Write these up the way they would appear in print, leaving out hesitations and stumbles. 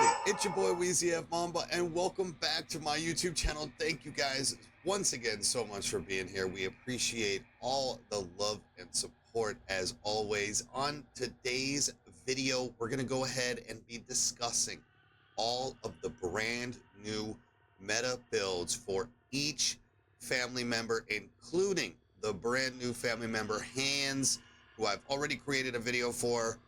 everybody, it's your boy WEEZYFMAMBA, and welcome back to my YouTube channel. Thank you guys once again so much for being here. We appreciate all the love and support as always. On today's video, we're going to go ahead and be discussing all of the brand new meta builds for each family member, including the brand new family member Hands, who I've already created a video for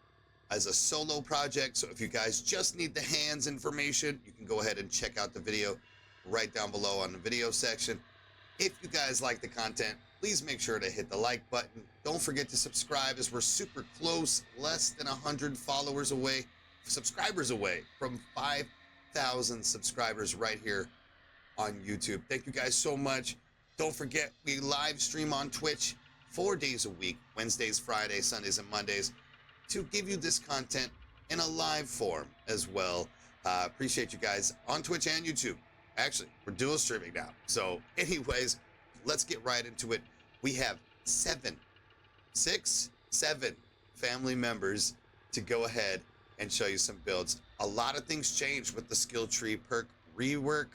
as a solo project. So if you guys just need the Hands information, you can go ahead and check out the video right down below on the video section. If you guys like the content, please make sure to hit the like button. Don't forget to subscribe, as we're super close, less than 100 followers away, subscribers away from 5,000 subscribers right here on YouTube. Thank you guys so much. Don't forget, we live stream on Twitch 4 days a week, Wednesdays, Fridays, Sundays, and Mondays, to give you this content in a live form as well. Appreciate you guys on Twitch and YouTube. Actually, we're dual streaming now. So anyways, let's get right into it. We have seven family members to go ahead and show you some builds. A lot of things changed with the skill tree perk rework.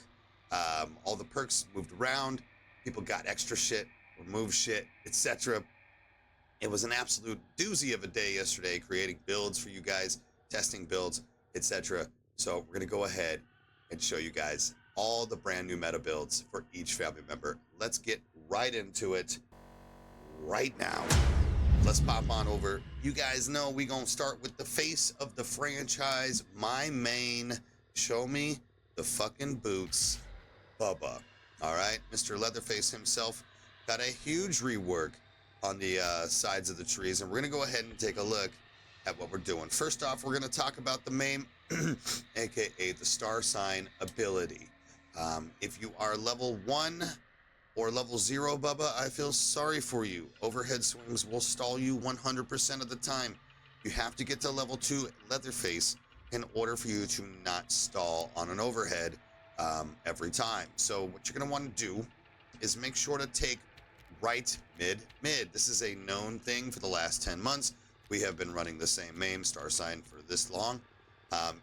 All the perks moved around. People got extra shit, removed shit, etc. It was an absolute doozy of a day yesterday, creating builds for you guys, testing builds, etc. So we're gonna go ahead and show you guys all the brand new meta builds for each family member. Let's get right into it right now. Let's pop on over. You guys know we gonna start with the face of the franchise, my main. Show me the fucking boots, Bubba. All right, Mr. Leatherface himself got a huge rework on the sides of the trees, and we're gonna go ahead and take a look at what we're doing. First off, we're gonna talk about the main aka the star sign ability. If you are level 1 or level 0, Bubba, I feel sorry for you. Overhead swings will stall you 100% of the time. You have to get to level 2 Leatherface in order for you to not stall on an overhead every time. So what you're gonna want to do is make sure to take right, mid, mid. This is a known thing for the last 10 months. We have been running the same MAME star sign for this long.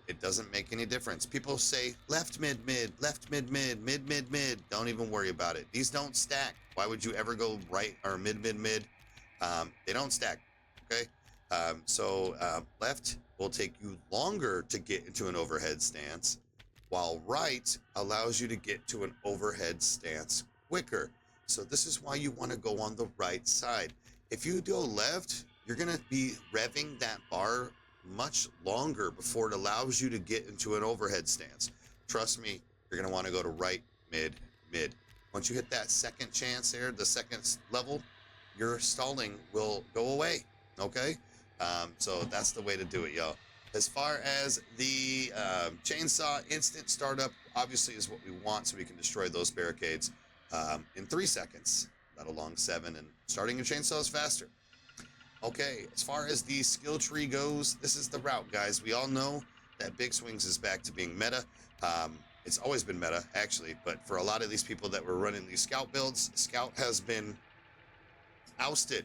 It doesn't make any difference. People say left, mid, mid, left, mid, mid, mid, mid, mid. Don't even worry about it. These don't stack. Why would you ever go right or mid, mid, mid? They don't stack, okay? Left will take you longer to get into an overhead stance, while right allows you to get to an overhead stance quicker. So this is why you want to go on the right side. If you go left, you're going to be revving that bar much longer before it allows you to get into an overhead stance. Trust me, you're going to want to go to right, mid, mid. Once you hit that second chance there, the second level, your stalling will go away, okay? So that's the way to do it, y'all. As far as the chainsaw instant startup, obviously is what we want, so we can destroy those barricades in 3 seconds, let alone 7, and starting a chainsaw is faster. Okay, as far as the skill tree goes, this is the route, guys. We all know that Big Swings is back to being meta. It's always been meta, actually, but for a lot of these people that were running these scout builds, scout has been ousted.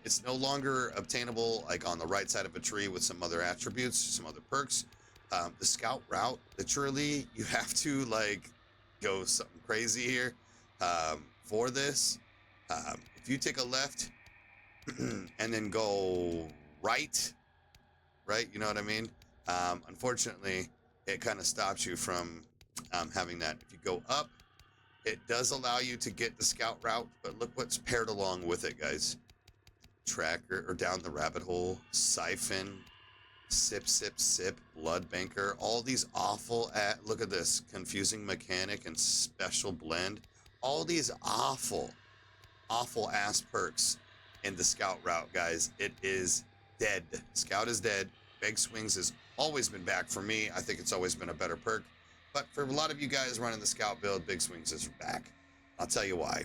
It's no longer obtainable like on the right side of a tree with some other attributes, some other perks. The scout route, literally, you have to like go something crazy here for this. If you take a left and then go right, you know what I mean? Unfortunately, it kind of stops you from having that. If you go up, it does allow you to get the scout route, but look what's paired along with it, guys. Tracker, or down the rabbit hole, siphon, sip, sip, sip, blood banker, all these awful, look at this, confusing mechanic and special blend. All these awful ass perks in the scout route, guys. It is dead. Scout is dead. Big Swings has always been back for me. I think it's always been a better perk, but for a lot of you guys running the scout build, Big Swings is back. I'll tell you why.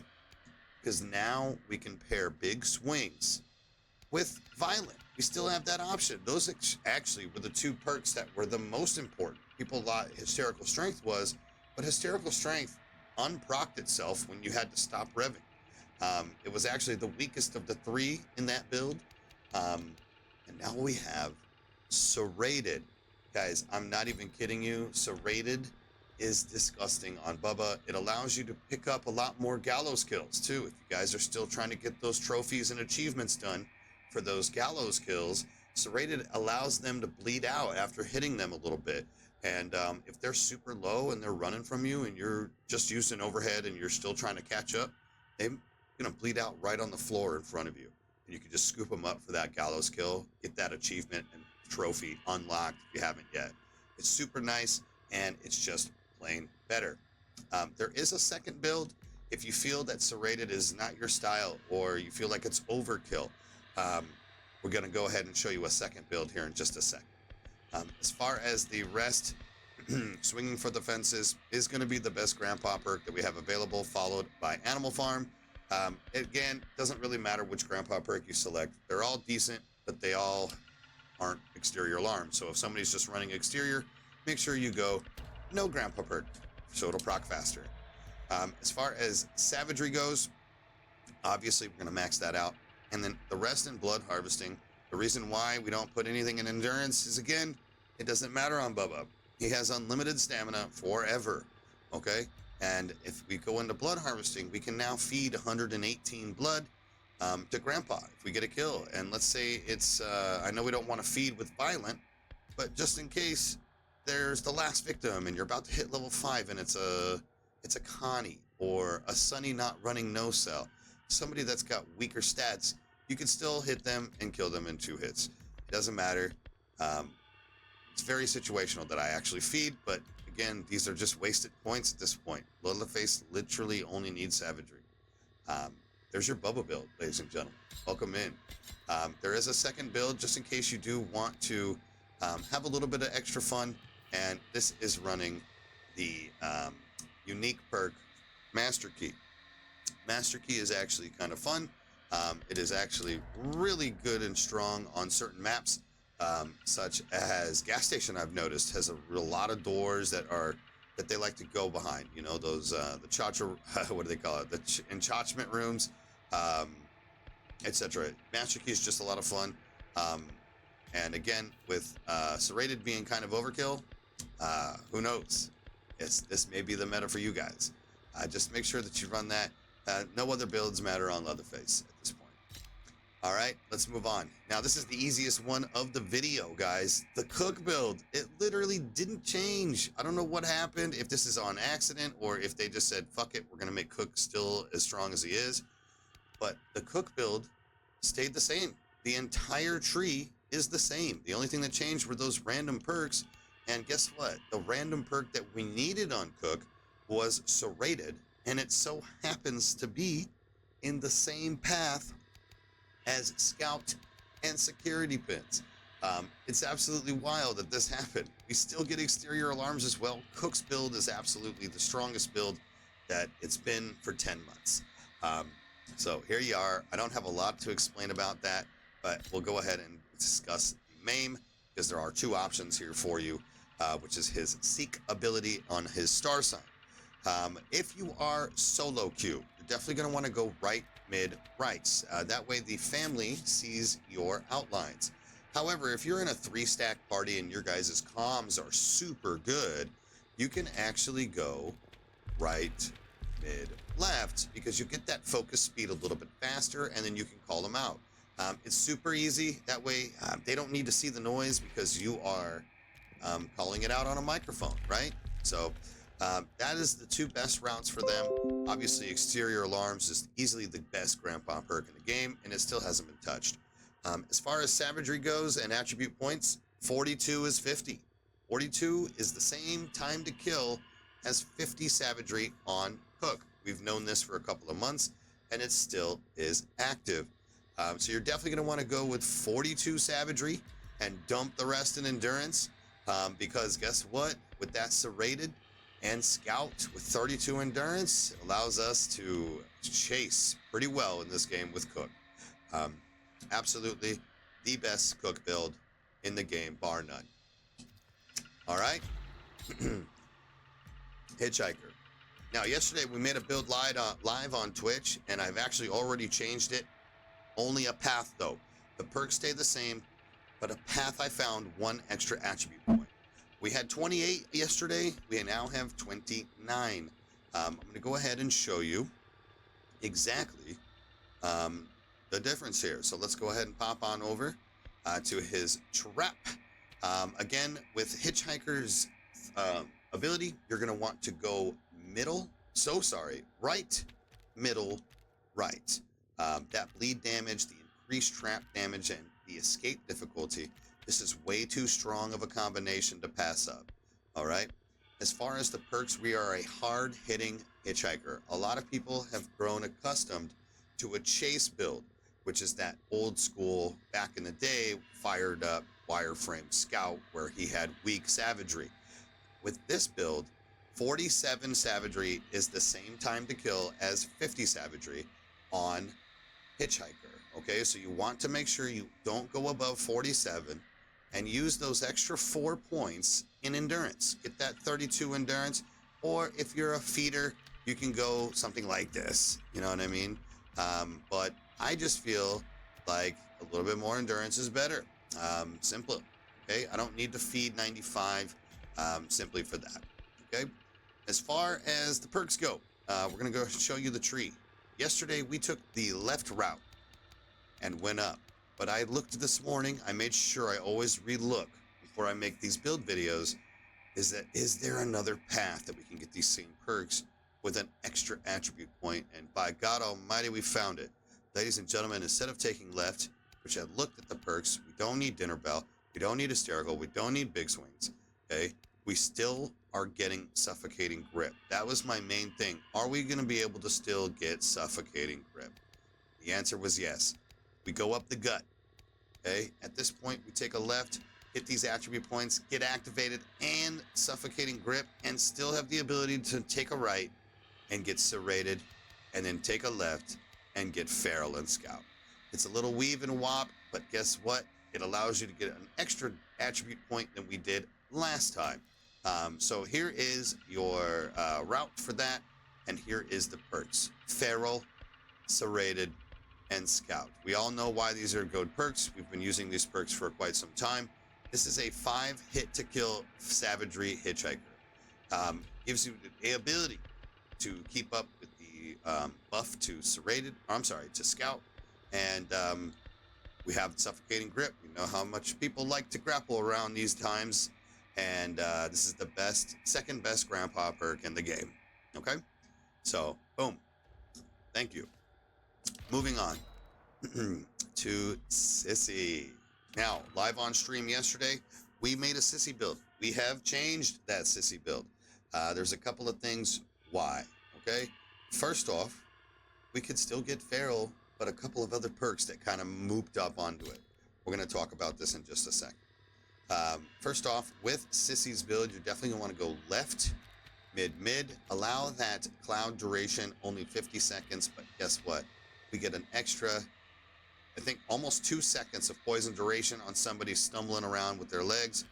Because now we can pair Big Swings with Violent. We still have that option. Those actually were the 2 perks that were the most important. People thought Hysterical Strength was, but Hysterical Strength unprocced itself when you had to stop revving. It was actually the weakest of the 3 in that build. And now we have serrated Guys, I'm not even kidding you. Serrated is disgusting on Bubba. It allows you to pick up a lot more gallows kills too. If you guys are still trying to get those trophies and achievements done for those gallows kills, Serrated allows them to bleed out after hitting them a little bit. And if they're super low and they're running from you and you're just using overhead and you're still trying to catch up, they're going to bleed out right on the floor in front of you. And you can just scoop them up for that gallows kill, get that achievement and trophy unlocked if you haven't yet. It's super nice and it's just plain better. There is a second build if you feel that Serrated is not your style or you feel like it's overkill. We're going to go ahead and show you a second build here in just a second. As far as the rest, Swinging for the Fences is going to be the best grandpa perk that we have available, followed by Animal Farm. Again, doesn't really matter which grandpa perk you select. They're all decent, but they all aren't exterior alarms. So if somebody's just running exterior, make sure you go no grandpa perk, so it'll proc faster. As far as savagery goes, obviously we're going to max that out. And then the rest in blood harvesting. The reason why we don't put anything in endurance is, again, it doesn't matter on Bubba. He has unlimited stamina forever, okay? And if we go into blood harvesting, we can now feed 118 blood to Grandpa if we get a kill. And let's say it's, I know we don't want to feed with violent, but just in case there's the last victim and you're about to hit level 5 and it's a Connie or a Sunny not running no cell, somebody that's got weaker stats, you can still hit them and kill them in 2 hits. It doesn't matter. It's very situational that I actually feed, but again, these are just wasted points at this point. Leatherface literally only needs savagery. There's your Bubba build, ladies and gentlemen. Welcome in. There is a second build just in case you do want to have a little bit of extra fun, and this is running the unique perk Master Key. Master Key is actually kind of fun. It is actually really good and strong on certain maps, such as Gas Station. I've noticed has a lot of doors that they like to go behind. You know, those the chacha, what do they call it? The enchantment rooms, etc. Master Key is just a lot of fun. And again, with Serrated being kind of overkill, who knows? This may be the meta for you guys. Just make sure that you run that. No other builds matter on Leatherface at this point. All right, let's move on. Now, this is the easiest one of the video, guys. The Cook build. It literally didn't change. I don't know what happened, if this is on accident or if they just said, fuck it, we're going to make Cook still as strong as he is. But the Cook build stayed the same. The entire tree is the same. The only thing that changed were those random perks. And guess what? The random perk that we needed on Cook was Serrated. And it so happens to be in the same path as Scout and Security Pins. It's absolutely wild that this happened. We still get exterior alarms as well. Cook's build is absolutely the strongest build that it's been for 10 months. So here you are. I don't have a lot to explain about that, but we'll go ahead and discuss the MAME, because there are 2 options here for you, which is his Seek ability on his star sign. If you are solo queue, you're definitely going to want to go right, mid, rights. That way the family sees your outlines. However, if you're in a 3-stack party and your guys' comms are super good, you can actually go right, mid, left, because you get that focus speed a little bit faster, and then you can call them out. It's super easy. That way they don't need to see the noise because you are calling it out on a microphone, right? So that is the 2 best routes for them. Obviously, exterior alarms is easily the best grandpa perk in the game, and it still hasn't been touched. As far as savagery goes and attribute points, 42 is 50. 42 is the same time to kill as 50 savagery on Cook. We've known this for a couple of months, and it still is active. So you're definitely going to want to go with 42 savagery and dump the rest in endurance, because guess what? With that Serrated and Scout with 32 endurance, it allows us to chase pretty well in this game with Cook. Absolutely the best Cook build in the game, bar none. All right. Hitchhiker. Now, yesterday we made a build live on Twitch, and I've actually already changed it. Only a path, though. The perks stay the same, but a path I found 1 extra attribute point. We had 28 yesterday. We now have 29. I'm going to go ahead and show you exactly the difference here. So let's go ahead and pop on over to his trap. Again, with Hitchhiker's ability, you're going to want to go right, middle, right. That bleed damage, the increased trap damage, and the escape difficulty, this is way too strong of a combination to pass up. All right. As far as the perks, we are a hard-hitting Hitchhiker. A lot of people have grown accustomed to a chase build, which is that old school, back in the day, fired up wireframe scout where he had weak savagery. With this build, 47 savagery is the same time to kill as 50 savagery on Hitchhiker. Okay, so you want to make sure you don't go above 47 and use those extra 4 points in endurance. Get that 32 endurance, or if you're a feeder, you can go something like this. You know what I mean? But I just feel like a little bit more endurance is better. Simpler. Okay, I don't need to feed 95 simply for that. Okay, as far as the perks go, we're gonna go show you the tree. Yesterday we took the left route and went up, but I looked this morning. I made sure I always relook before I make these build videos. Is there another path that we can get these same perks with an extra attribute point? And by God Almighty, we found it. Ladies and gentlemen, instead of taking left, which I looked at the perks, we don't need Dinner Bell, we don't need Hysterical, we don't need Big Swings, okay? We still are getting Suffocating Grip. That was my main thing. Are we going to be able to still get Suffocating Grip? The answer was yes. We go up the gut, okay? At this point, we take a left, hit these attribute points, get activated, and Suffocating Grip, and still have the ability to take a right and get Serrated, and then take a left and get Feral and Scout. It's a little weave and wop, but guess what? It allows you to get an extra attribute point than we did last time. So here is your route for that, and here is the perks. Feral, Serrated, and Scout. We all know why these are good perks. We've been using these perks for quite some time. This is a 5 hit to kill savagery Hitchhiker. Gives you the ability to keep up with the buff to to Scout, and we have Suffocating Grip. We know how much people like to grapple around these times, and this is the second best grandpa perk in the game. Okay, so boom, thank you. Moving on to Sissy. Now, live on stream yesterday, we made a Sissy build. We have changed that Sissy build. There's a couple of things why, okay? First off, we could still get Feral, but a couple of other perks that kind of moved up onto it. We're going to talk about this in just a second. First off, with Sissy's build, you're definitely going to want to go left, mid. Allow that cloud duration, only 50 seconds, but guess what? We get an extra, I think, almost 2 seconds of poison duration on somebody stumbling around with their legs,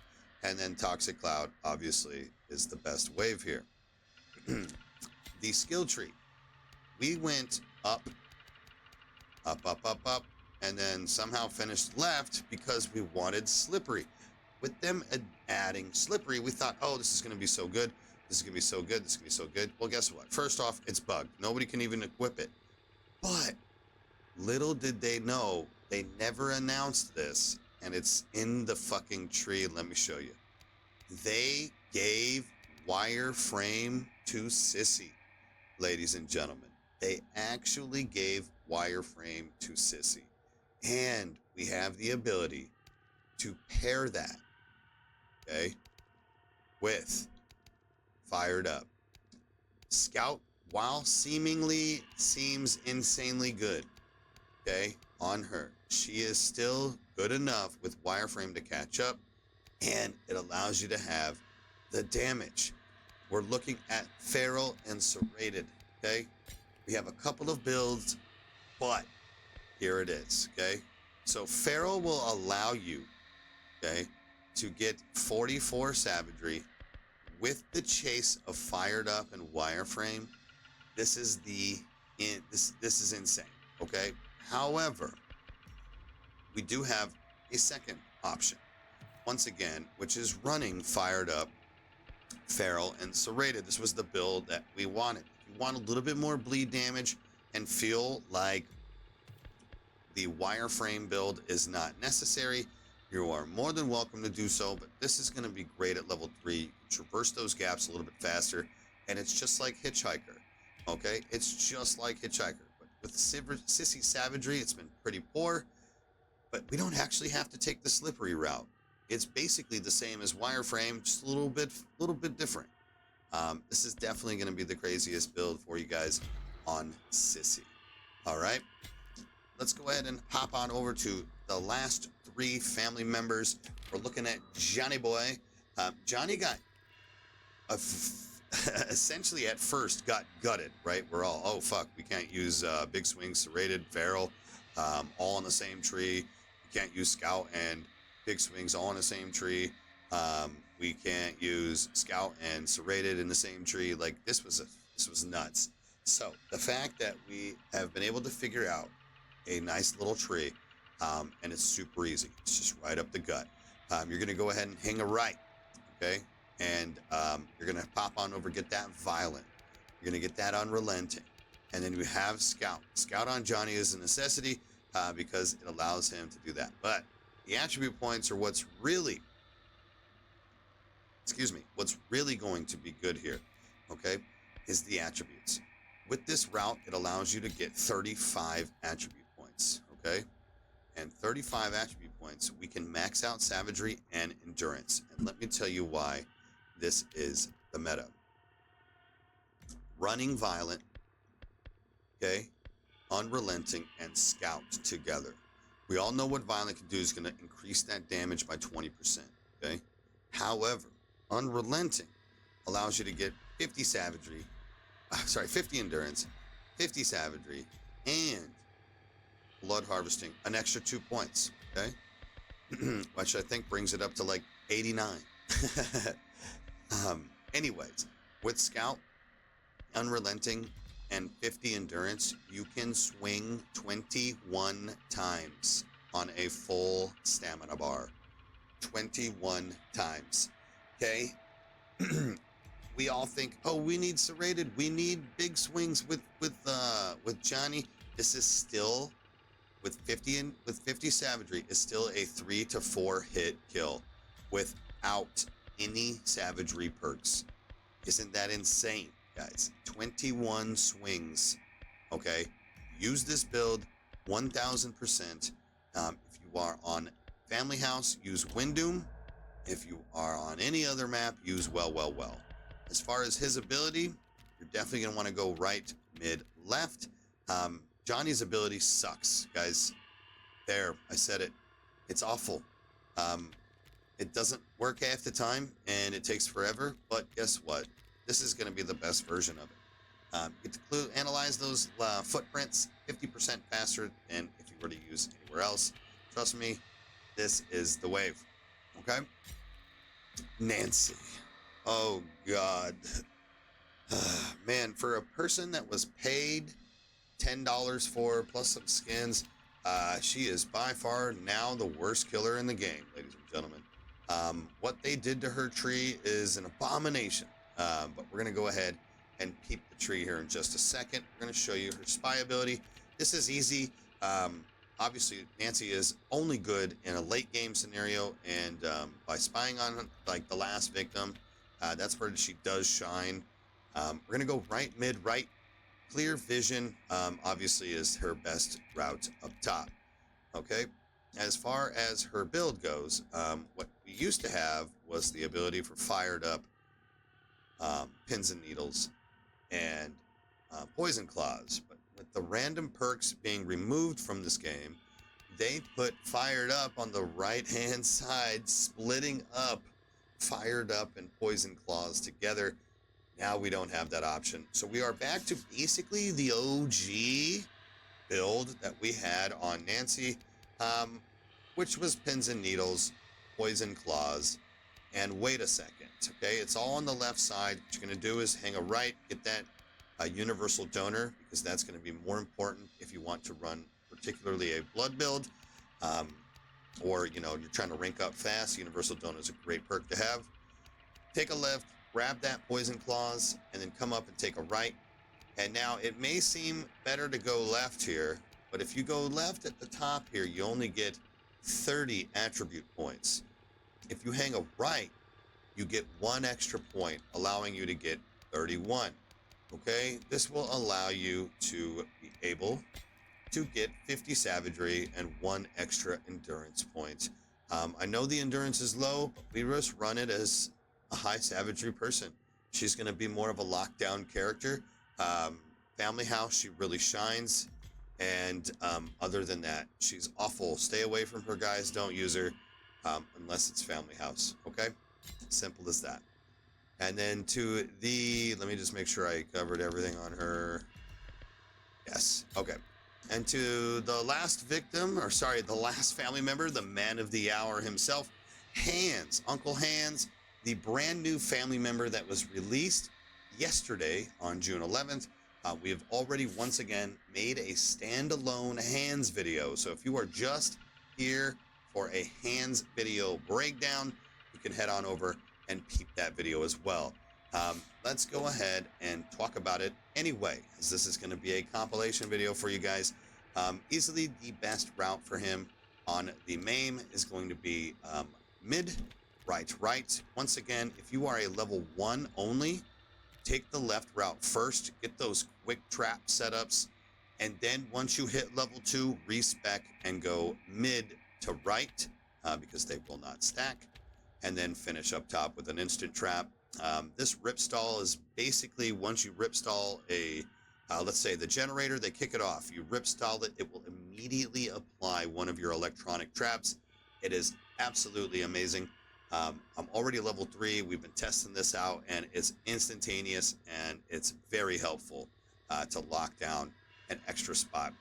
and then Toxic Cloud, obviously, is the best wave here. The skill tree. We went up, and then somehow finished left because we wanted Slippery. With them adding Slippery, we thought, oh, this is going to be so good. This is going to be so good. This is going to be so good. Well, guess what? First off, it's bugged. Nobody can even equip it. But little did they know, they never announced this, and it's in the fucking tree. Let me show you. They gave wireframe to Sissy, ladies and gentlemen. They actually gave wireframe to Sissy. And we have the ability to pair that, okay, with Fired Up. Scout, while seemingly seems insanely good, okay, on her, she is still good enough with wireframe to catch up, and it allows you to have the damage. We're looking at Feral and Serrated, okay? We have a couple of builds, but here it is, okay? So Feral will allow you, okay, to get 44 savagery with the chase of Fired Up and wireframe. This is this is insane, okay? However, we do have a second option. once again, which is running Fired Up, Feral, and Serrated. This was the build that we wanted. If you want a little bit more bleed damage and feel like the wireframe build is not necessary, you are more than welcome to do so, but this is going to be great at level 3. You can traverse those gaps a little bit faster, and it's just like Hitchhiker, okay? It's just like Hitchhiker, but with Sissy Savagery, it's been pretty poor, but we don't actually have to take the slippery route. It's basically the same as wireframe, just a little bit different. This is definitely going to be the craziest build for you guys on Sissy. All right, let's go ahead and hop on over to the last 3 family members. We're looking at Johnny Boy. Johnny got essentially at first got gutted, right? We're all, oh fuck, we can't use Big Swing, Serrated, Feral, all on the same tree. We can't use Scout and Big Swings all in the same tree. We can't use Scout and Serrated in the same tree. Like this was nuts. So the fact that we have been able to figure out a nice little tree, and it's super easy. It's just right up the gut. You're gonna go ahead and hang a right, okay? And you're gonna pop on over, get that Violent. You're gonna get that Unrelenting, and then you have Scout. Scout on Johnny is a necessity because it allows him to do that. But the attribute points are what's really going to be good here, okay, is the attributes. With this route, it allows you to get 35 attribute points, okay? And 35 attribute points, we can max out Savagery and Endurance. And let me tell you why this is the meta. Running Violent, okay, Unrelenting, and Scout together. We all know what Violent can do is going to increase that damage by 20%, okay? However, Unrelenting allows you to get 50 Savagery, 50 Endurance, 50 Savagery, and Blood Harvesting, an extra 2 points, okay? Which I think brings it up to like 89. Anyways, with Scout, Unrelenting, and 50 Endurance, you can swing 21 times on a full stamina bar. 21 times, okay? We all think, oh, we need Serrated, we need big swings with Johnny. This is still, with 50 Savagery, is still a 3 to 4 hit kill without any Savagery perks. Isn't that insane, guys? 21 swings, okay? Use this build 1000%. If you are on Family House, use Winddoom. If you are on any other map, use Well. As far as his ability, you're definitely going to want to go right, mid, left. Johnny's ability sucks, guys. There, I said it. It's awful. It doesn't work half the time, and it takes forever, but guess what? This is going to be the best version of it. Get to analyze those footprints 50% faster than if you were to use anywhere else. Trust me, this is the wave. Okay? Nancy. Oh, God. Man, for a person that was paid $10 for plus some skins, she is by far now the worst killer in the game, ladies and gentlemen. What they did to her tree is an abomination. But we're going to go ahead and peep the tree here in just a second. We're going to show you her spy ability. This is easy. Obviously, Nancy is only good in a late game scenario, and by spying on like the last victim, that's where she does shine. We're going to go right, mid, right. Clear vision, obviously, is her best route up top. Okay. As far as her build goes, what we used to have was the ability for Fired Up, Pins and Needles, and Poison Claws. But with the random perks being removed from this game, they put Fired Up on the right-hand side, splitting up Fired Up and Poison Claws together. Now we don't have that option. So we are back to basically the OG build that we had on Nancy, which was Pins and Needles, Poison Claws, and wait a second, okay? It's all on the left side. What you're going to do is hang a right, get that Universal Donor, because that's going to be more important if you want to run particularly a blood build. or you know, you're trying to rank up fast, Universal Donut is a great perk to have. Take a left, grab that poison claws, and then come up and take a right. And now it may seem better to go left here, but if you go left at the top here, you only get 30 attribute points. If you hang a right, you get 1 extra point, allowing you to get 31. Okay, this will allow you to be able to get 50 savagery and 1 extra endurance point. I know the endurance is low, but we just run it as a high savagery person. She's going to be more of a lockdown character. Family House, she really shines. And other than that, she's awful. Stay away from her, guys. Don't use her unless it's Family House. Okay? Simple as that. And then to the, let me just make sure I covered everything on her. Yes. Okay. And to the last victim, or sorry, the last family member, the man of the hour himself, Hans, Uncle Hans, the brand new family member that was released yesterday on June 11th. We have already once again made a standalone Hans video. So if you are just here for a Hans video breakdown, you can head on over and peep that video as well. Let's go ahead and talk about it anyway, as this is going to be a compilation video for you guys. Easily the best route for him on the MAME is going to be mid, right. Once again, if you are a level 1 only, take the left route first, get those quick trap setups, and then once you hit level 2, respec and go mid to right, because they will not stack, and then finish up top with an instant trap. This rip stall is basically, once you rip stall a, let's say the generator, they kick it off, you rip stall it, it will immediately apply one of your electronic traps. It is absolutely amazing. I'm already level 3. We've been testing this out, and it's instantaneous, and it's very helpful to lock down an extra spot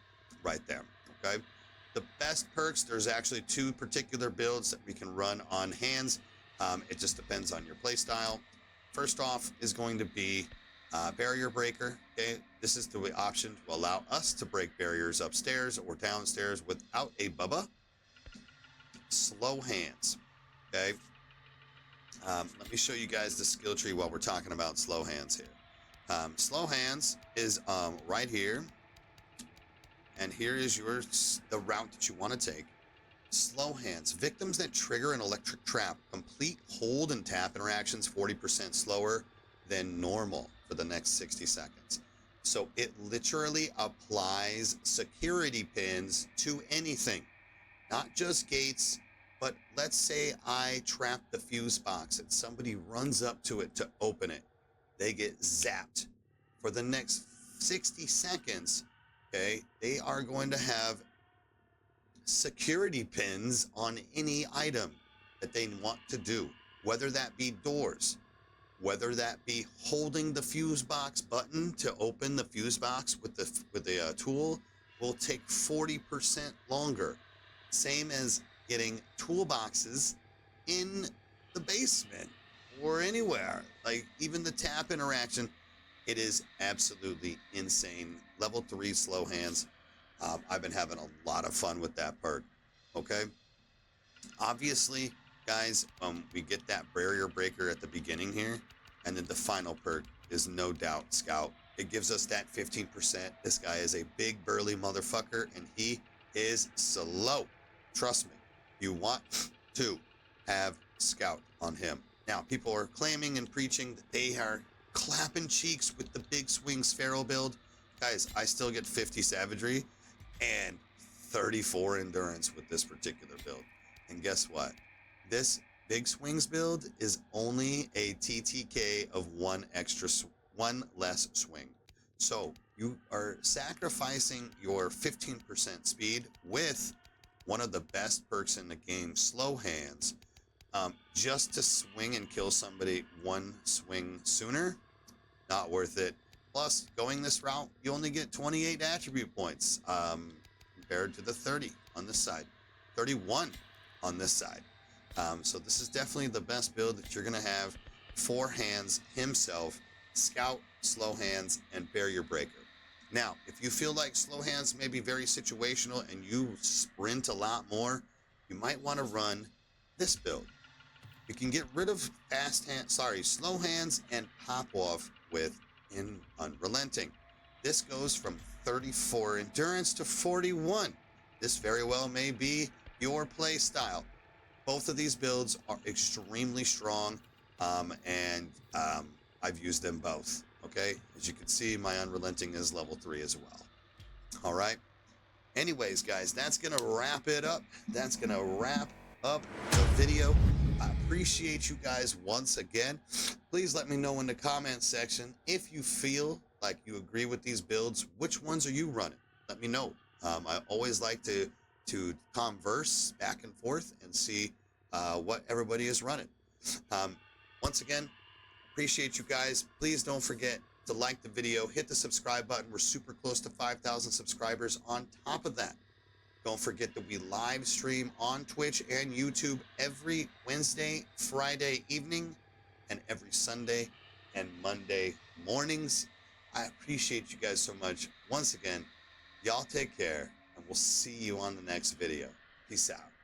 right there. Okay. The best perks, there's actually 2 particular builds that we can run on Hands. It just depends on your play style. First off is going to be barrier breaker. Okay, this is the option to allow us to break barriers upstairs or downstairs without a bubba. Slow Hands. Okay. Let me show you guys the skill tree while we're talking about Slow Hands here. Slow Hands is right here, and here is the route that you want to take. Slow Hands, victims that trigger an electric trap complete hold and tap interactions 40% slower than normal for the next 60 seconds. So it literally applies security pins to anything, not just gates. But let's say I trap the fuse box and somebody runs up to it to open it. They get zapped for the next 60 seconds. Okay, they are going to have security pins on any item that they want to do, whether that be doors, whether that be holding the fuse box button to open the fuse box with the tool will take 40% longer. Same as getting toolboxes in the basement or anywhere, like even the tap interaction. It is absolutely insane. Level 3 Slow Hands. I've been having a lot of fun with that perk. Okay. Obviously, guys, we get that barrier breaker at the beginning here, and then the final perk is no doubt Scout. It gives us that 15%. This guy is a big burly motherfucker, and he is slow. Trust me. You want to have Scout on him. Now, people are claiming and preaching that they are clapping cheeks with the big swing Sphero build. Guys, I still get 50 savagery and 34 endurance with this particular build. And guess what? This big swings build is only a TTK of 1 less swing. So you are sacrificing your 15% speed with one of the best perks in the game, Slow Hands, just to swing and kill somebody 1 swing sooner. Not worth it. Plus, going this route, you only get 28 attribute points compared to the 30 on this side, 31 on this side. So this is definitely the best build that you're going to have for Hands himself, Scout, Slow Hands, and Barrier Breaker. Now, if you feel like Slow Hands may be very situational and you sprint a lot more, you might want to run this build. You can get rid of slow hands and pop off with in Unrelenting. This goes from 34 endurance to 41. This very well may be your play style. Both of these builds are extremely strong, and I've used them both. Okay, as you can see, my Unrelenting is level 3 as well. All right. Anyways, guys, that's gonna wrap it up. That's gonna wrap up the video. I appreciate you guys once again. Please let me know in the comment section if you feel like you agree with these builds. Which ones are you running? Let me know. I always like to converse back and forth and see what everybody is running. Once again, appreciate you guys. Please don't forget to like the video, hit the subscribe button. We're super close to 5,000 subscribers. On top of that, don't forget that we live stream on Twitch and YouTube every Wednesday, Friday evening, and every Sunday and Monday mornings. I appreciate you guys so much. Once again, y'all take care, and we'll see you on the next video. Peace out.